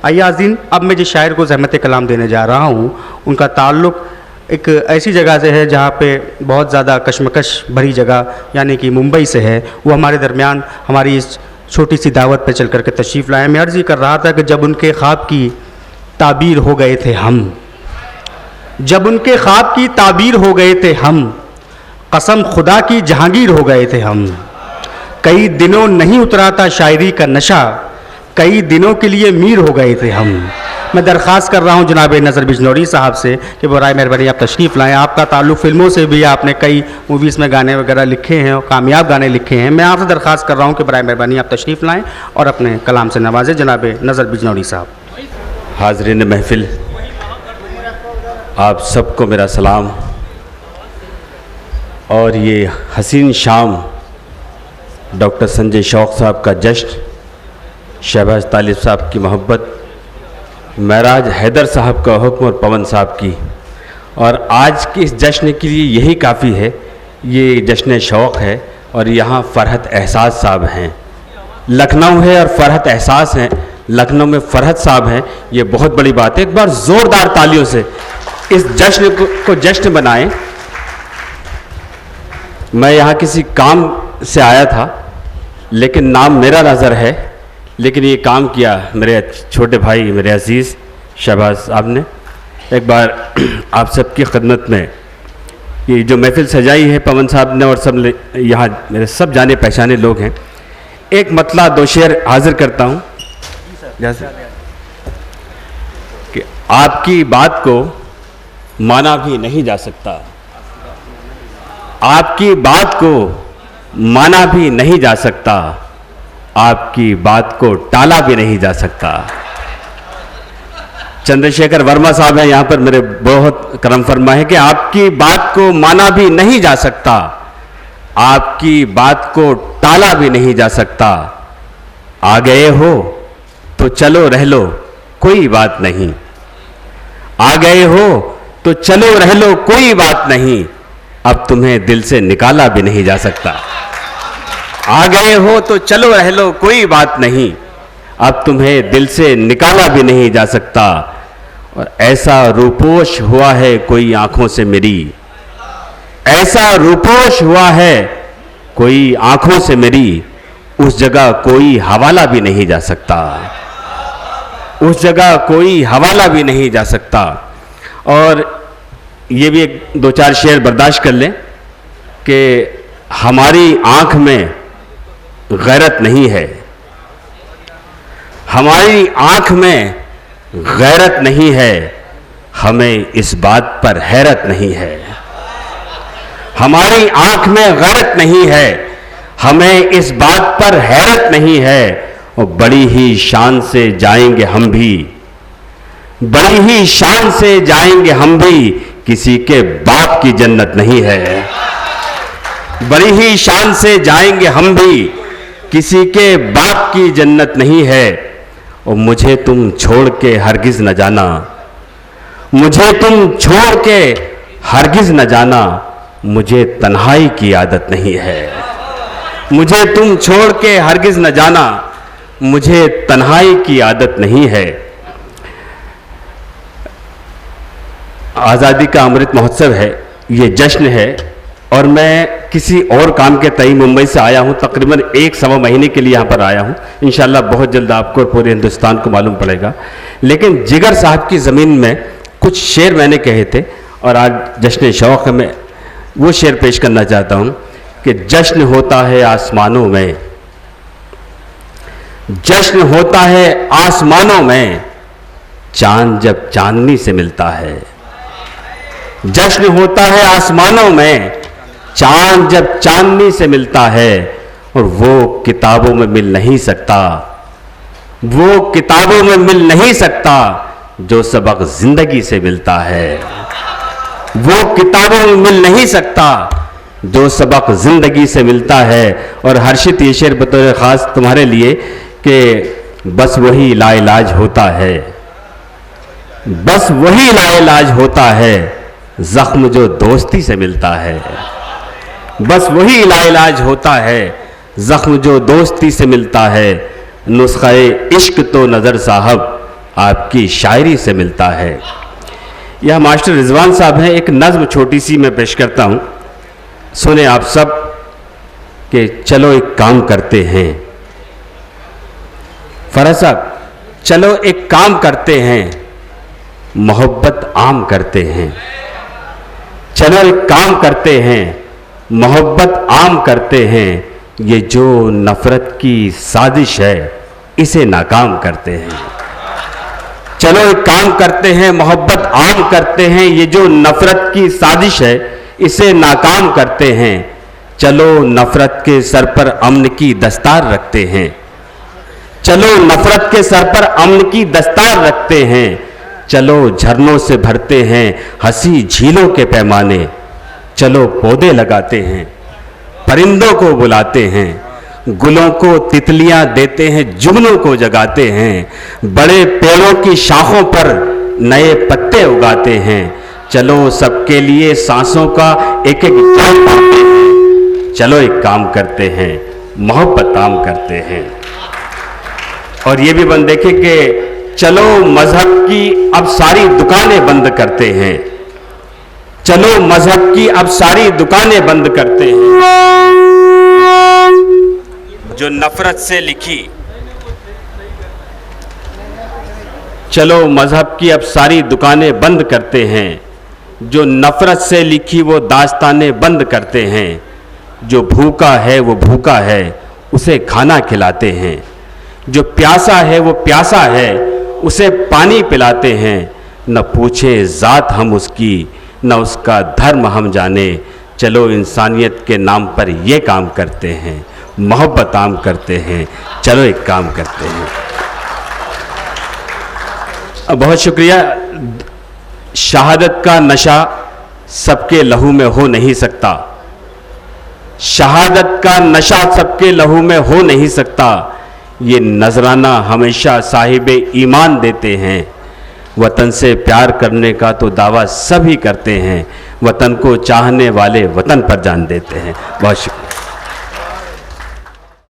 अय्याज़ीन, अब मैं जिस शायर को ज़हमत कलाम देने जा रहा हूँ उनका ताल्लुक़ एक ऐसी जगह से है जहाँ पे बहुत ज़्यादा कशमकश भरी जगह यानी कि मुंबई से है। वो हमारे दरमियान हमारी इस छोटी सी दावत पे चल कर के तशरीफ़ लाए। मैं अर्ज़ ही कर रहा था कि जब उनके ख्वाब की ताबीर हो गए थे हम, जब उनके ख्वाब की ताबीर हो गए थे हम, कसम खुदा की जहांगीर हो गए थे हम। कई दिनों नहीं उतरा था शायरी का नशा, कई दिनों के लिए मीर हो गए थे हम। मैं दरख्वास्त कर रहा हूँ जनाब नज़र बिजनौरी साहब से कि बराए मेहरबानी आप तशरीफ़ लाएँ। आपका ताल्लुक़ फ़िल्मों से भी, आपने कई मूवीज़ में गाने वगैरह लिखे हैं और कामयाब गाने लिखे हैं। मैं आपसे दरख्वास्त कर रहा हूँ कि बराए मेहरबानी आप तशरीफ़ लाएँ और अपने कलाम से नवाजें जनाब नज़र बिजनौरी साहब। हाज़रीन महफ़िल, आप सबको मेरा सलाम। और ये हसीन शाम डॉक्टर संजय शौक़ साहब का जश्न, शहबाज तालिब साहब की मोहब्बत, महराज हैदर साहब का हुक्म और पवन साहब की, और आज के इस जश्न के लिए यही काफ़ी है। ये जश्न शौक़ है और यहाँ फ़रहत एहसास साहब हैं। लखनऊ है और फ़रहत एहसास हैं, लखनऊ में फ़रहत साहब हैं। ये बहुत बड़ी बात है। एक बार ज़ोरदार तालियों से इस जश्न को जश्न बनाएं। मैं यहाँ किसी काम से आया था, लेकिन नाम मेरा नज़र है, लेकिन ये काम किया मेरे छोटे भाई, मेरे अजीज़ शहबाज साहब ने। एक बार आप सबकी खिदमत में ये जो महफ़िल सजाई है पवन साहब ने और सब यहाँ मेरे सब जाने पहचाने लोग हैं, एक मतला दो शेर हाजिर करता हूँ। जैसे कि आपकी बात को माना भी नहीं जा सकता, आपकी बात को माना भी नहीं जा सकता, आपकी बात को टाला भी नहीं जा सकता। चंद्रशेखर वर्मा साहब हैं यहाँ पर, मेरे बहुत करम फरमा है कि आपकी बात को माना भी नहीं जा सकता, आपकी बात को टाला भी नहीं जा सकता। आ गए हो तो चलो रह लो कोई बात नहीं, आ गए हो तो चलो रह लो कोई बात नहीं, अब तुम्हें दिल से निकाला भी नहीं जा सकता। आ गए हो तो चलो रह लो कोई बात नहीं, अब तुम्हें दिल से निकाला भी नहीं जा सकता। और ऐसा रूपोश हुआ है कोई आंखों से मेरी, ऐसा रूपोश हुआ है कोई आंखों से मेरी, उस जगह कोई हवाला भी नहीं जा सकता, उस जगह कोई हवाला भी नहीं जा सकता। और ये भी एक दो चार शेर बर्दाश्त कर लें कि हमारी आंख में गैरत नहीं है, हमारी आंख में गैरत नहीं है, हमें इस बात पर हैरत नहीं है। हमारी आंख में गैरत नहीं है, हमें इस बात पर हैरत नहीं है। और बड़ी ही शान से जाएंगे हम भी, बड़ी ही शान से जाएंगे हम भी, किसी के बाप की जन्नत नहीं है। बड़ी ही शान से जाएंगे हम भी, किसी के बाप की जन्नत नहीं है। और मुझे तुम छोड़ के हरगिज न जाना, मुझे तुम छोड़ के हरगिज न जाना, मुझे तन्हाई की आदत नहीं है। मुझे तुम छोड़ के हरगिज न जाना, मुझे तन्हाई की आदत नहीं है। आज़ादी का अमृत महोत्सव है, ये जश्न है, और मैं किसी और काम के तय मुंबई से आया हूँ। तकरीबन 1-1.25 महीने के लिए यहाँ पर आया हूँ। इंशाल्लाह बहुत जल्द आपको और पूरे हिंदुस्तान को मालूम पड़ेगा। लेकिन जिगर साहब की ज़मीन में कुछ शेर मैंने कहे थे, और आज जश्न शौक़ में वो शेर पेश करना चाहता हूँ कि जश्न होता है आसमानों में, जश्न होता है आसमानों में, चांद जब चांदनी से मिलता है। जश्न होता है आसमानों में, चांद जब चांदनी से मिलता है, और वो किताबों में मिल नहीं सकता, वो किताबों में मिल नहीं सकता जो सबक जिंदगी से मिलता है। वो किताबों में मिल नहीं सकता जो सबक जिंदगी से मिलता है। और हर्षित ये शेर बतौर खास तुम्हारे लिए कि बस वही लाइलाज होता है, बस वही लाइलाज होता है, जख्म जो दोस्ती से मिलता है। बस वही लाइलाज होता है, जख्म जो दोस्ती से मिलता है। नुस्ख़े इश्क तो नज़र साहब आपकी शायरी से मिलता है। यह मास्टर रिजवान साहब हैं, एक नज़्म छोटी सी मैं पेश करता हूँ, सुने आप सब कि चलो एक काम करते हैं। फराज साहब, चलो एक काम करते हैं, मोहब्बत आम करते हैं। चलो एक काम करते हैं, मोहब्बत आम करते हैं। ये जो नफरत की साजिश है, इसे नाकाम करते हैं। चलो एक काम करते हैं, मोहब्बत आम करते हैं। ये जो नफरत की साजिश है, इसे नाकाम करते हैं। चलो नफरत के सर पर अमन की दस्तार रखते हैं। चलो नफरत के सर पर अमन की दस्तार रखते हैं। चलो झरनों से भरते हैं हंसी झीलों के पैमाने। चलो पौधे लगाते हैं, परिंदों को बुलाते हैं, गुलों को तितलियां देते हैं, जुगनों को जगाते हैं। बड़े पेड़ों की शाखों पर नए पत्ते उगाते हैं। चलो सबके लिए सांसों का एक एक जाम पाते हैं। चलो एक काम करते हैं, मोहब्बत आम करते हैं। और ये भी बंद देखे कि चलो मजहब की अब सारी दुकानें बंद करते हैं। चलो मजहब की अब सारी दुकानें बंद करते हैं। जो नफरत से लिखी, चलो मजहब की अब सारी दुकानें बंद करते हैं। जो नफरत से लिखी वो दास्तानें बंद करते हैं। जो भूखा है वो भूखा है, उसे खाना खिलाते हैं। जो प्यासा है वो प्यासा है, उसे पानी पिलाते हैं। न पूछे जात हम उसकी, न उसका धर्म हम जाने। चलो इंसानियत के नाम पर ये काम करते हैं, मोहब्बत आम करते हैं। चलो एक काम करते हैं। बहुत शुक्रिया। शहादत का नशा सबके लहू में हो नहीं सकता। शहादत का नशा सबके लहू में हो नहीं सकता। ये नजराना हमेशा साहिब ईमान देते हैं। वतन से प्यार करने का तो दावा सभी करते हैं। वतन को चाहने वाले वतन पर जान देते हैं। बहुत शुक्रिया।